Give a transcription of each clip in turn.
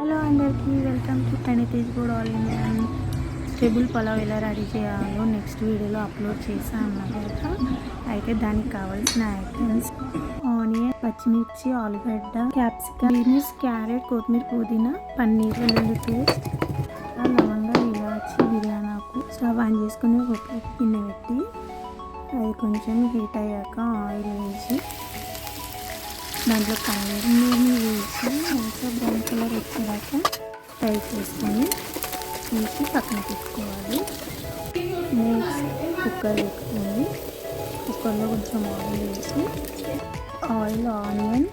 Hello అందరికీ welcome to Pranitej good all India. Vegetable pulao ఎలా ready చేయాలో నెక్స్ట్ వీడియోలో అప్లోడ్ చేశాను అన్నమాట. అయితే దానికి కావాల్సిన ఐటమ్స్ ఆనియన్, పచ్చిమిర్చి, ఆలుగడ్డ, క్యాప్సికమ్, బీన్స్, క్యారెట్, కొత్తిమీర, పుదీనా, పన్నీర్, వెల్లుల్లి పేస్ట్, లవంగా, ఇలాచి, బిర్యానీ ఆకు. స్టవ్ ఆన్ చేసుకుని ఒక గిన్నె పెట్టి అది కొంచెం హీట్ అయ్యాక ఆయిల్ వేసి దాంట్లో పన్నీర్ వేసి మంచిగా బ్రౌన్ కలర్ వచ్చేదాకా ఫ్రై చేసుకొని తీసి పక్కన పెట్టుకోవాలి. నెక్స్ట్ కుక్కర్ పెట్టుకొని కుక్కర్లో కొంచెం ఆయిల్ వేసి ఆనియన్,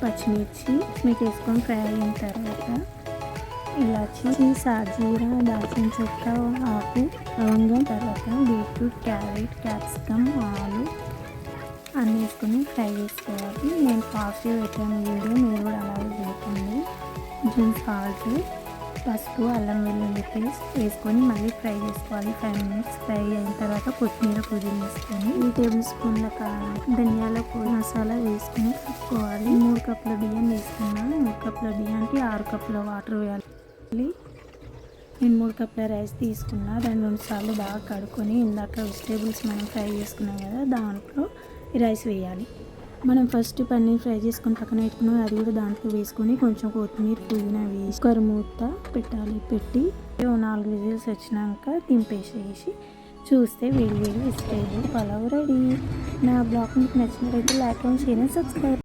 పచ్చిమిర్చి మీకు వేసుకొని ఫ్రై అయిన తర్వాత ఇలాచి, సాజీరా, దాల్చిన చెక్క, ఆకు, లవంగం, తర్వాత బీట్రూట్, క్యారెట్, క్యాప్సికమ్, ఆలు అన్నీ వేసుకొని ఫ్రై చేసుకోవాలి. నేను ఫాస్ట్గా పెట్టాను వీడియో, మీరు కూడా అలాగే పెట్టండి. కొంచెం సాల్ట్, పసుపు, అల్లం వెల్లుల్లి పేస్ట్ వేసుకొని మళ్ళీ ఫ్రై చేసుకోవాలి. 5 minutes ఫ్రై అయిన తర్వాత కొత్తిమీర, పుదీనా వేసుకొని 2 tablespoon స్పూన్ల కారం, ధనియాల పొడి, మసాలా వేసుకొని కలుపుకోవాలి. 3 కప్పుల బియ్యం వేసుకున్నాను. 3 కప్పుల బియ్యానికి 6 కప్పుల వాటర్ వేయాలి. నేను 3 కప్పుల రైస్ తీసుకున్నా. దాన్ని 2 సార్లు బాగా కడుక్కొని ఇందాక వెజిటేబుల్స్ మనం ఫ్రై చేసుకున్నాం కదా, దాంట్లో ఈ రైస్ వేయాలి. మనం ఫస్ట్ పన్నీర్ ఫ్రై చేసుకొని పక్కన పెట్టుకున్నాం, అది కూడా దాంట్లో వేసుకొని కొంచెం కొత్తిమీర, పుదీనా వేసి కుక్కర్ మూత పెట్టాలి. పెట్టి 4 విజిల్స్ వచ్చినాక దింపేసేసి చూస్తే వేడి వెజిటేబుల్ పలావ్ రెడీ. నా బ్లాగ్ మీకు నచ్చినట్లయితే like and share and subscribe.